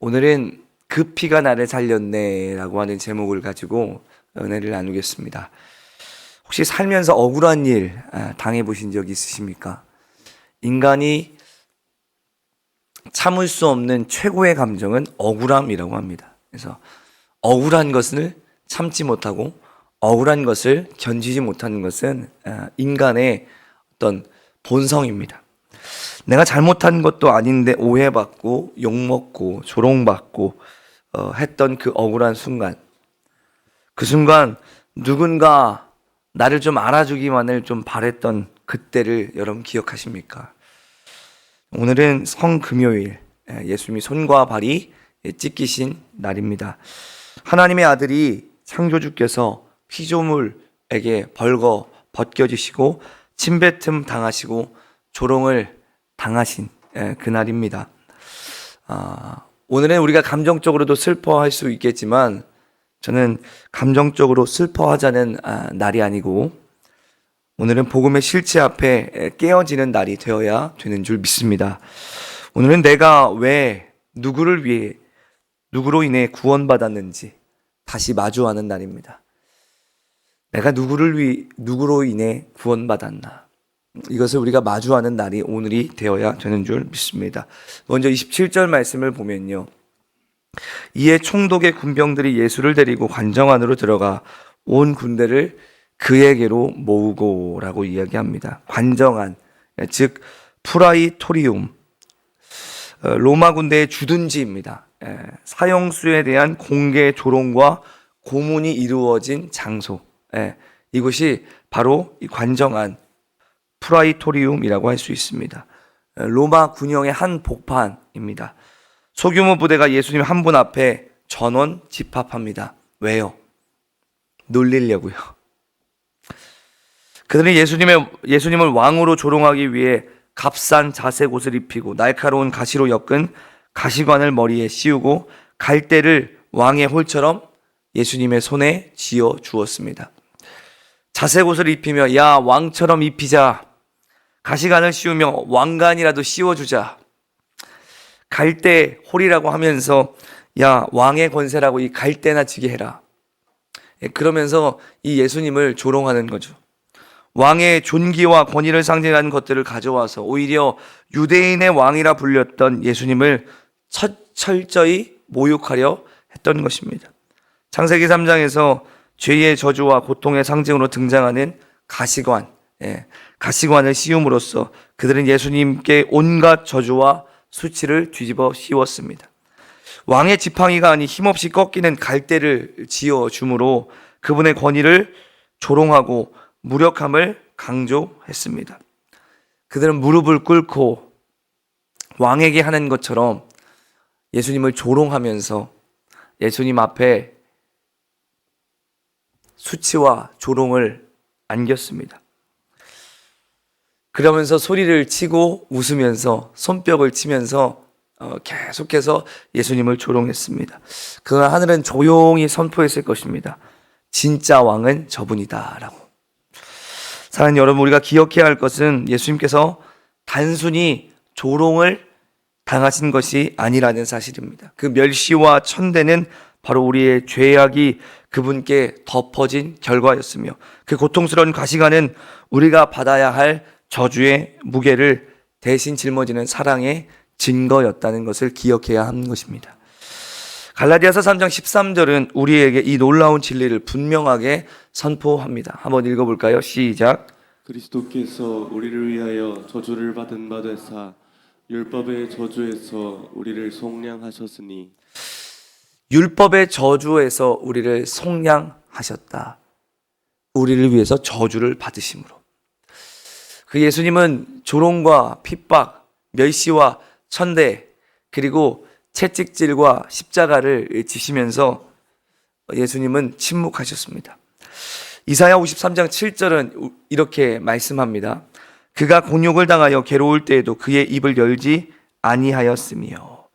오늘은 그 피가 나를 살렸네 라고 하는 제목을 가지고 은혜를 나누겠습니다. 혹시 살면서 억울한 일 당해보신 적 있으십니까? 인간이 참을 수 없는 최고의 감정은 억울함이라고 합니다. 그래서 억울한 것을 참지 못하고 억울한 것을 견디지 못하는 것은 인간의 어떤 본성입니다. 내가 잘못한 것도 아닌데 오해받고 욕먹고 조롱받고 했던 그 억울한 순간, 그 순간 누군가 나를 좀 알아주기만을 좀 바랬던 그때를 여러분 기억하십니까? 오늘은 성금요일, 예수님이 손과 발이 찢기신 날입니다. 하나님의 아들이 창조주께서 피조물에게 벗겨지시고 침뱉음 당하시고 조롱을 당하신 그날입니다. 오늘은 우리가 감정적으로도 슬퍼할 수 있겠지만 저는 감정적으로 슬퍼하자는 날이 아니고 오늘은 복음의 실체 앞에 깨어지는 날이 되어야 되는 줄 믿습니다. 오늘은 내가 왜 누구를 위해 누구로 인해 구원받았는지 다시 마주하는 날입니다. 내가 누구로 인해 구원받았나, 이것을 우리가 마주하는 날이 오늘이 되어야 되는 줄 믿습니다. 먼저 27절 말씀을 보면요, 이에 총독의 군병들이 예수를 데리고 관정 안으로 들어가 온 군대를 그에게로 모으고 라고 이야기합니다. 관정안, 즉 프라이토리움, 로마 군대의 주둔지입니다. 사형수에 대한 공개 조롱과 고문이 이루어진 장소, 이곳이 바로 이 관정안 프라이토리움이라고 할 수 있습니다. 로마 군영의 한 복판입니다. 소규모 부대가 예수님 한 분 앞에 전원 집합합니다. 왜요? 놀리려고요. 그들은 예수님을 왕으로 조롱하기 위해 값싼 자색 옷을 입히고 날카로운 가시로 엮은 가시관을 머리에 씌우고 갈대를 왕의 홀처럼 예수님의 손에 쥐어 주었습니다. 자색 옷을 입히며 야 왕처럼 입히자, 가시관을 씌우며 왕관이라도 씌워주자, 갈대 홀이라고 하면서 야 왕의 권세라고 이 갈대나 지게 해라, 그러면서 이 예수님을 조롱하는 거죠. 왕의 존귀와 권위를 상징하는 것들을 가져와서 오히려 유대인의 왕이라 불렸던 예수님을 철저히 모욕하려 했던 것입니다. 창세기 3장에서 죄의 저주와 고통의 상징으로 등장하는 가시관, 가시관을 씌움으로써 그들은 예수님께 온갖 저주와 수치를 뒤집어 씌웠습니다. 왕의 지팡이가 아닌 힘없이 꺾이는 갈대를 지어줌으로 그분의 권위를 조롱하고 무력함을 강조했습니다. 그들은 무릎을 꿇고 왕에게 하는 것처럼 예수님을 조롱하면서 예수님 앞에 수치와 조롱을 안겼습니다. 그러면서 소리를 치고 웃으면서 손뼉을 치면서 계속해서 예수님을 조롱했습니다. 그러나 하늘은 조용히 선포했을 것입니다. 진짜 왕은 저분이다 라고. 사랑하는 여러분, 우리가 기억해야 할 것은 예수님께서 단순히 조롱을 당하신 것이 아니라는 사실입니다. 그 멸시와 천대는 바로 우리의 죄악이 그분께 덮어진 결과였으며 그 고통스러운 가시관은 우리가 받아야 할 저주의 무게를 대신 짊어지는 사랑의 증거였다는 것을 기억해야 하는 것입니다. 갈라디아서 3장 13절은 우리에게 이 놀라운 진리를 분명하게 선포합니다. 한번 읽어볼까요? 시작. 그리스도께서 우리를 위하여 저주를 받은 바 되사 율법의 저주에서 우리를 속량하셨으니. 율법의 저주에서 우리를 속량하셨다. 우리를 위해서 저주를 받으심으로. 그 예수님은 조롱과 핍박, 멸시와 천대, 그리고 채찍질과 십자가를 지시면서 예수님은 침묵하셨습니다. 이사야 53장 7절은 이렇게 말씀합니다. 그가 곤욕을 당하여 괴로울 때에도 그의 입을 열지 아니하였으며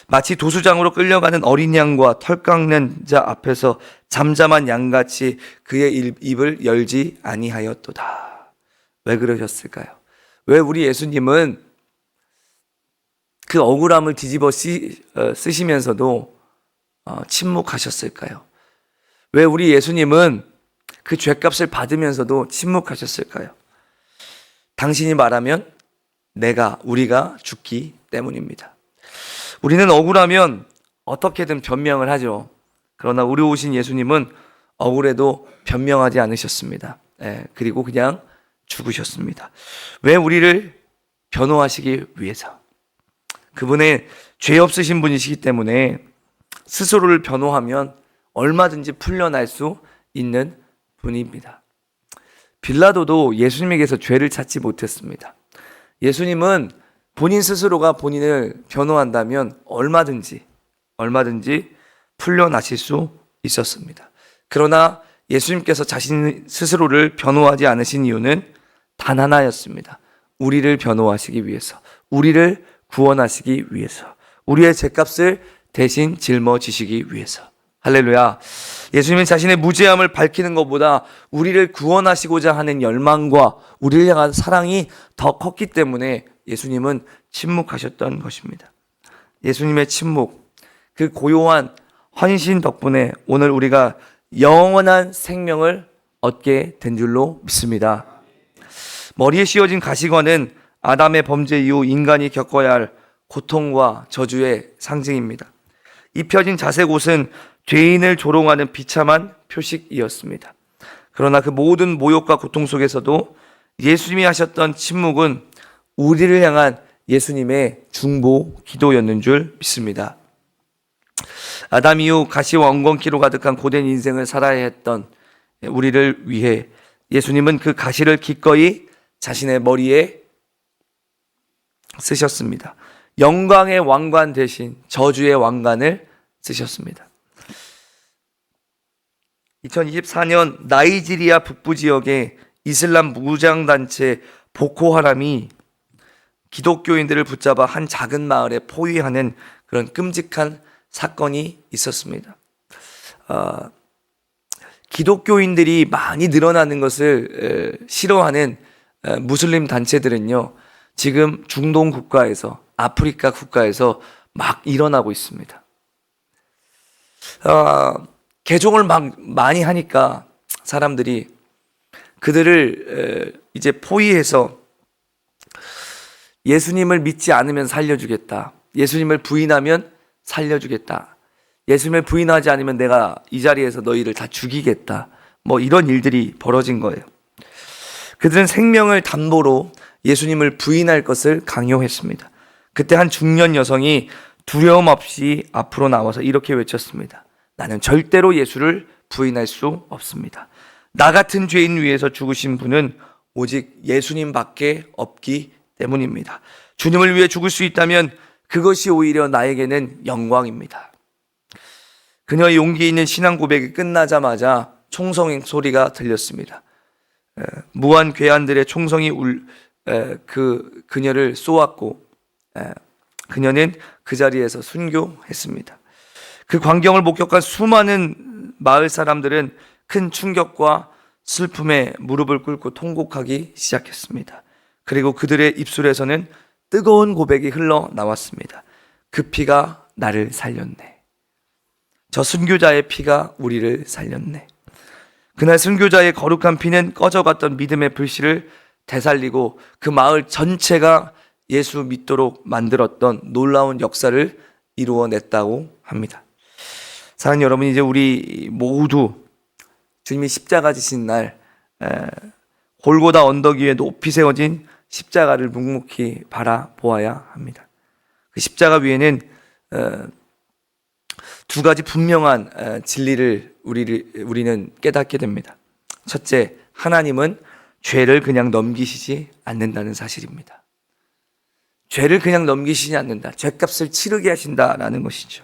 마치 도수장으로 끌려가는 어린 양과 털 깎는 자 앞에서 잠잠한 양같이 그의 입을 열지 아니하였도다. 왜 그러셨을까요? 왜 우리 예수님은 그 억울함을 뒤집어 쓰시면서도 침묵하셨을까요? 왜 우리 예수님은 그 죄값을 받으면서도 침묵하셨을까요? 당신이 말하면 우리가 죽기 때문입니다. 우리는 억울하면 어떻게든 변명을 하죠. 그러나 우리 오신 예수님은 억울해도 변명하지 않으셨습니다. 그리고 그냥 죽으셨습니다. 왜 우리를 변호하시기 위해서. 그분의 죄 없으신 분이시기 때문에 스스로를 변호하면 얼마든지 풀려날 수 있는 분입니다. 빌라도도 예수님에게서 죄를 찾지 못했습니다. 예수님은 본인 스스로가 본인을 변호한다면 얼마든지 풀려나실 수 있었습니다. 그러나 예수님께서 자신 스스로를 변호하지 않으신 이유는 단 하나였습니다. 우리를 변호하시기 위해서, 우리를 구원하시기 위해서, 우리의 죄값을 대신 짊어지시기 위해서. 할렐루야. 예수님은 자신의 무죄함을 밝히는 것보다 우리를 구원하시고자 하는 열망과 우리를 향한 사랑이 더 컸기 때문에 예수님은 침묵하셨던 것입니다. 예수님의 침묵, 그 고요한 헌신 덕분에 오늘 우리가 영원한 생명을 얻게 된 줄로 믿습니다. 머리에 씌워진 가시관은 아담의 범죄 이후 인간이 겪어야 할 고통과 저주의 상징입니다. 입혀진 자색옷은 죄인을 조롱하는 비참한 표식이었습니다. 그러나 그 모든 모욕과 고통 속에서도 예수님이 하셨던 침묵은 우리를 향한 예수님의 중보 기도였는 줄 믿습니다. 아담 이후 가시와 엉겅퀴로 가득한 고된 인생을 살아야 했던 우리를 위해 예수님은 그 가시를 기꺼이 자신의 머리에 쓰셨습니다. 영광의 왕관 대신 저주의 왕관을 쓰셨습니다. 2024년 나이지리아 북부 지역의 이슬람 무장단체 보코하람이 기독교인들을 붙잡아 한 작은 마을에 포위하는 그런 끔찍한 사건이 있었습니다. 기독교인들이 많이 늘어나는 것을 싫어하는 무슬림 단체들은요, 지금 중동 국가에서, 아프리카 국가에서 막 일어나고 있습니다. 개종을 막 많이 하니까 사람들이 그들을 이제 포위해서 예수님을 믿지 않으면 살려주겠다. 예수님을 부인하면 살려주겠다. 예수님을 부인하지 않으면 내가 이 자리에서 너희를 다 죽이겠다. 뭐 이런 일들이 벌어진 거예요. 그들은 생명을 담보로 예수님을 부인할 것을 강요했습니다. 그때 한 중년 여성이 두려움 없이 앞으로 나와서 이렇게 외쳤습니다. 나는 절대로 예수를 부인할 수 없습니다. 나 같은 죄인 위해서 죽으신 분은 오직 예수님밖에 없기 때문입니다. 주님을 위해 죽을 수 있다면 그것이 오히려 나에게는 영광입니다. 그녀의 용기 있는 신앙 고백이 끝나자마자 총성 소리가 들렸습니다. 무한 괴한들의 총성이 그녀를 쏘았고 그녀는 그 자리에서 순교했습니다. 그 광경을 목격한 수많은 마을 사람들은 큰 충격과 슬픔에 무릎을 꿇고 통곡하기 시작했습니다. 그리고 그들의 입술에서는 뜨거운 고백이 흘러나왔습니다. 그 피가 나를 살렸네. 저 순교자의 피가 우리를 살렸네. 그날 순교자의 거룩한 피는 꺼져갔던 믿음의 불씨를 되살리고 그 마을 전체가 예수 믿도록 만들었던 놀라운 역사를 이루어냈다고 합니다. 사랑하는 여러분, 이제 우리 모두 주님이 십자가 지신 날 골고다 언덕 위에 높이 세워진 십자가를 묵묵히 바라보아야 합니다. 그 십자가 위에는 두 가지 분명한 진리를 우리는 깨닫게 됩니다. 첫째, 하나님은 죄를 그냥 넘기시지 않는다는 사실입니다. 죄를 그냥 넘기시지 않는다. 죄값을 치르게 하신다라는 것이죠.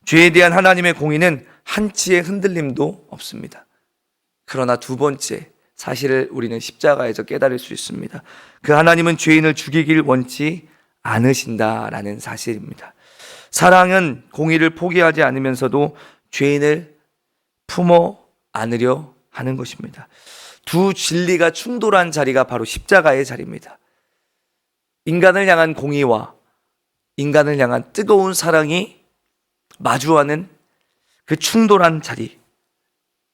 죄에 대한 하나님의 공의는 한치의 흔들림도 없습니다. 그러나 두 번째 사실을 우리는 십자가에서 깨달을 수 있습니다. 그 하나님은 죄인을 죽이길 원치 않으신다라는 사실입니다. 사랑은 공의를 포기하지 않으면서도 죄인을 품어 안으려 하는 것입니다. 두 진리가 충돌한 자리가 바로 십자가의 자리입니다. 인간을 향한 공의와 인간을 향한 뜨거운 사랑이 마주하는 그 충돌한 자리,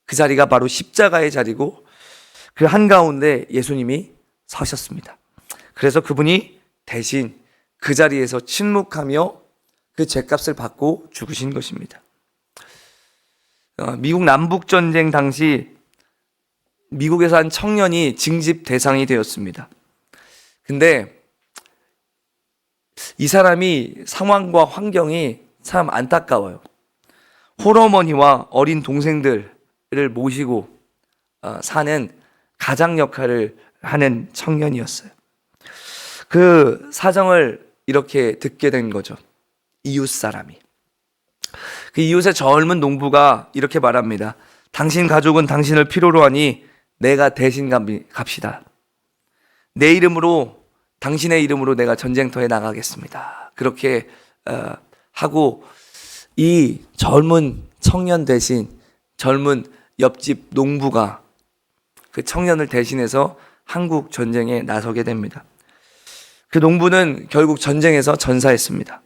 그 자리가 바로 십자가의 자리고 그 한가운데 예수님이 서셨습니다. 그래서 그분이 대신 그 자리에서 침묵하며 그 죗값을 받고 죽으신 것입니다. 미국 남북전쟁 당시 미국에서 한 청년이 징집 대상이 되었습니다. 근데 이 사람이 상황과 환경이 참 안타까워요. 홀어머니와 어린 동생들을 모시고 사는 가장 역할을 하는 청년이었어요. 그 사정을 이렇게 듣게 된 거죠. 이웃 사람이. 그 이웃의 젊은 농부가 이렇게 말합니다. 당신 가족은 당신을 필요로 하니 내가 대신 갑시다. 내 이름으로, 당신의 이름으로 내가 전쟁터에 나가겠습니다. 그렇게 하고 이 젊은 청년 대신 젊은 옆집 농부가 그 청년을 대신해서 한국 전쟁에 나서게 됩니다. 그 농부는 결국 전쟁에서 전사했습니다.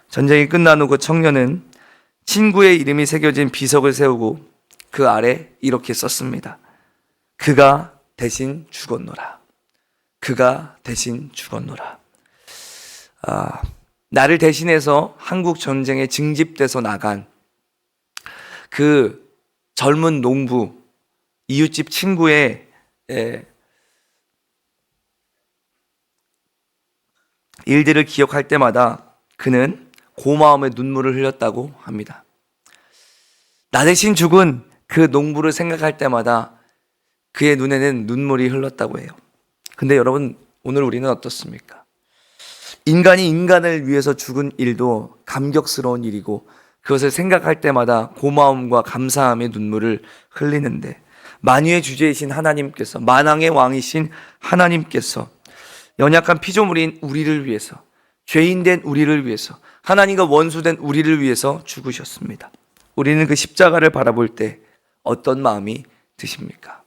전쟁이 끝난 후 그 청년은 친구의 이름이 새겨진 비석을 세우고 그 아래 이렇게 썼습니다. 그가 대신 죽었노라. 그가 대신 죽었노라. 나를 대신해서 한국 전쟁에 징집돼서 나간 그 젊은 농부, 이웃집 친구의 일들을 기억할 때마다 그는 고마움의 눈물을 흘렸다고 합니다. 나 대신 죽은 그 농부를 생각할 때마다 그의 눈에는 눈물이 흘렀다고 해요. 근데 여러분, 오늘 우리는 어떻습니까? 인간이 인간을 위해서 죽은 일도 감격스러운 일이고 그것을 생각할 때마다 고마움과 감사함의 눈물을 흘리는데 만유의 주제이신 하나님께서, 만왕의 왕이신 하나님께서 연약한 피조물인 우리를 위해서, 죄인된 우리를 위해서, 하나님과 원수된 우리를 위해서 죽으셨습니다. 우리는 그 십자가를 바라볼 때 어떤 마음이 드십니까?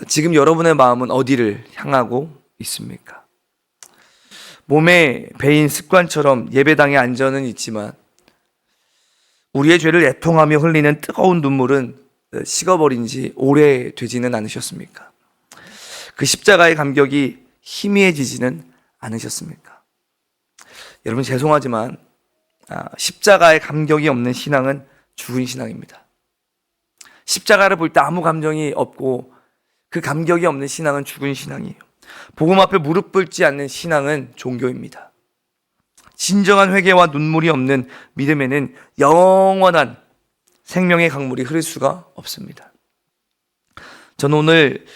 지금 여러분의 마음은 어디를 향하고 있습니까? 몸에 배인 습관처럼 예배당에 앉아는 있지만 우리의 죄를 애통하며 흘리는 뜨거운 눈물은 식어버린 지 오래되지는 않으셨습니까? 그 십자가의 감격이 희미해지지는 않으셨습니까? 여러분, 죄송하지만 십자가의 감격이 없는 신앙은 죽은 신앙입니다. 십자가를 볼 때 아무 감정이 없고 그 감격이 없는 신앙은 죽은 신앙이에요. 복음 앞에 무릎 꿇지 않는 신앙은 종교입니다. 진정한 회개와 눈물이 없는 믿음에는 영원한 생명의 강물이 흐를 수가 없습니다. 저는 오늘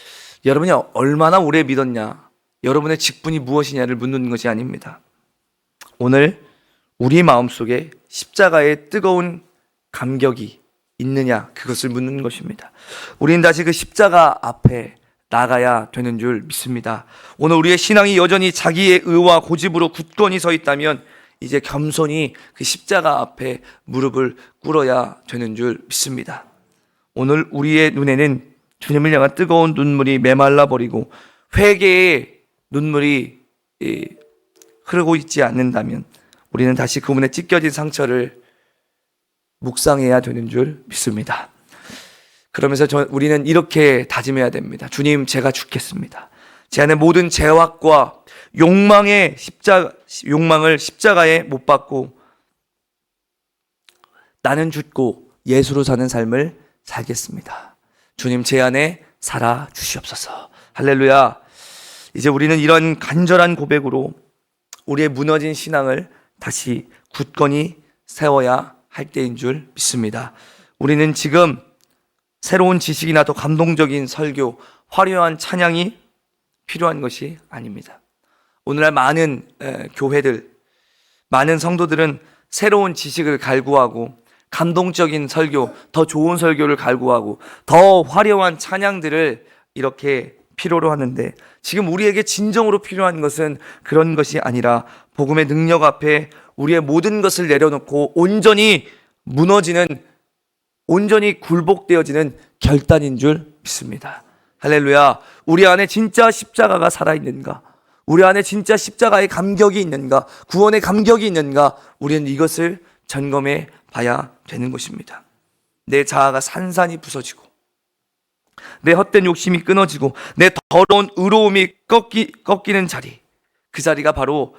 여러분이 얼마나 오래 믿었냐, 여러분의 직분이 무엇이냐를 묻는 것이 아닙니다. 오늘 우리 마음속에 십자가의 뜨거운 감격이 있느냐, 그것을 묻는 것입니다. 우리는 다시 그 십자가 앞에 나가야 되는 줄 믿습니다. 오늘 우리의 신앙이 여전히 자기의 의와 고집으로 굳건히 서 있다면 이제 겸손히 그 십자가 앞에 무릎을 꿇어야 되는 줄 믿습니다. 오늘 우리의 눈에는 주님을 향한 뜨거운 눈물이 메말라 버리고 회개의 눈물이 흐르고 있지 않는다면 우리는 다시 그분의 찢겨진 상처를 묵상해야 되는 줄 믿습니다. 그러면서 우리는 이렇게 다짐해야 됩니다. 주님, 제가 죽겠습니다. 제 안에 모든 죄악과 욕망을 십자가에 못 박고 나는 죽고 예수로 사는 삶을 살겠습니다. 주님, 제 안에 살아 주시옵소서. 할렐루야. 이제 우리는 이런 간절한 고백으로 우리의 무너진 신앙을 다시 굳건히 세워야 할 때인 줄 믿습니다. 우리는 지금 새로운 지식이나 더 감동적인 설교, 화려한 찬양이 필요한 것이 아닙니다. 오늘날 많은 교회들, 많은 성도들은 새로운 지식을 갈구하고 감동적인 설교, 더 좋은 설교를 갈구하고 더 화려한 찬양들을 이렇게 필요로 하는데 지금 우리에게 진정으로 필요한 것은 그런 것이 아니라 복음의 능력 앞에 우리의 모든 것을 내려놓고 온전히 무너지는, 온전히 굴복되어지는 결단인 줄 믿습니다. 할렐루야. 우리 안에 진짜 십자가가 살아있는가? 우리 안에 진짜 십자가의 감격이 있는가, 구원의 감격이 있는가, 우리는 이것을 점검해 봐야 되는 것입니다. 내 자아가 산산이 부서지고, 내 헛된 욕심이 끊어지고, 내 더러운 의로움이 꺾이는 자리, 그 자리가 바로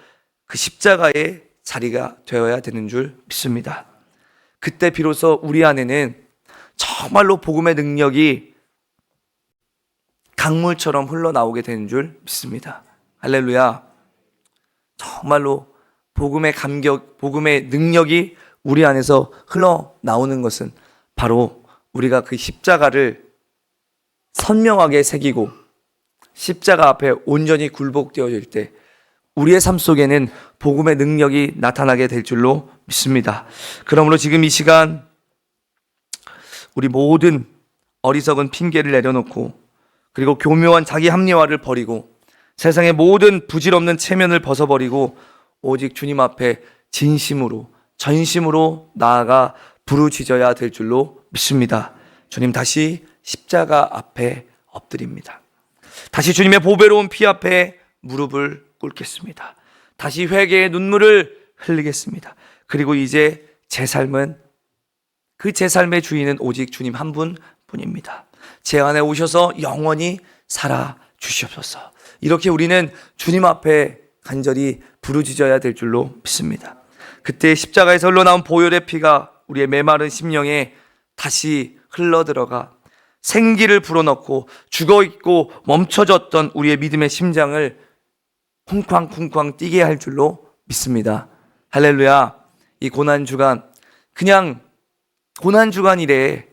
그 십자가의 자리가 되어야 되는 줄 믿습니다. 그때 비로소 우리 안에는 정말로 복음의 능력이 강물처럼 흘러나오게 되는 줄 믿습니다. 할렐루야. 정말로 복음의 감격, 복음의 능력이 우리 안에서 흘러나오는 것은 바로 우리가 그 십자가를 선명하게 새기고 십자가 앞에 온전히 굴복되어질 때 우리의 삶 속에는 복음의 능력이 나타나게 될 줄로 믿습니다. 그러므로 지금 이 시간 우리 모든 어리석은 핑계를 내려놓고, 그리고 교묘한 자기 합리화를 버리고, 세상의 모든 부질없는 체면을 벗어버리고 오직 주님 앞에 진심으로, 전심으로 나아가 부르짖어야 될 줄로 믿습니다. 주님, 다시 십자가 앞에 엎드립니다. 다시 주님의 보배로운 피 앞에 무릎을 꿇겠습니다. 다시 회개의 눈물을 흘리겠습니다. 그리고 이제 제 삶은, 그 제 삶의 주인은 오직 주님 한 분뿐입니다. 제 안에 오셔서 영원히 살아 주시옵소서. 이렇게 우리는 주님 앞에 간절히 부르짖어야 될 줄로 믿습니다. 그때 십자가에서 흘러나온 보혈의 피가 우리의 메마른 심령에 다시 흘러들어가 생기를 불어넣고 죽어있고 멈춰졌던 우리의 믿음의 심장을 쿵쾅쿵쾅 뛰게 할 줄로 믿습니다. 할렐루야. 이 고난주간, 그냥 고난주간이래,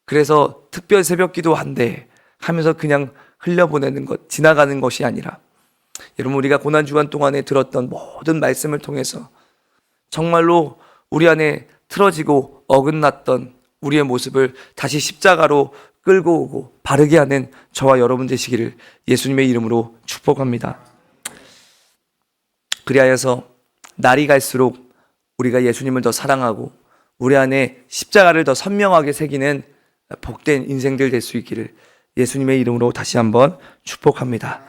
그래서 특별 새벽기도 한대 하면서 그냥 흘려보내는 것, 지나가는 것이 아니라, 여러분, 우리가 고난주간 동안에 들었던 모든 말씀을 통해서 정말로 우리 안에 틀어지고 어긋났던 우리의 모습을 다시 십자가로 끌고 오고 바르게 하는 저와 여러분 되시기를 예수님의 이름으로 축복합니다. 그리하여서 날이 갈수록 우리가 예수님을 더 사랑하고 우리 안에 십자가를 더 선명하게 새기는 복된 인생들 될 수 있기를 예수님의 이름으로 다시 한번 축복합니다.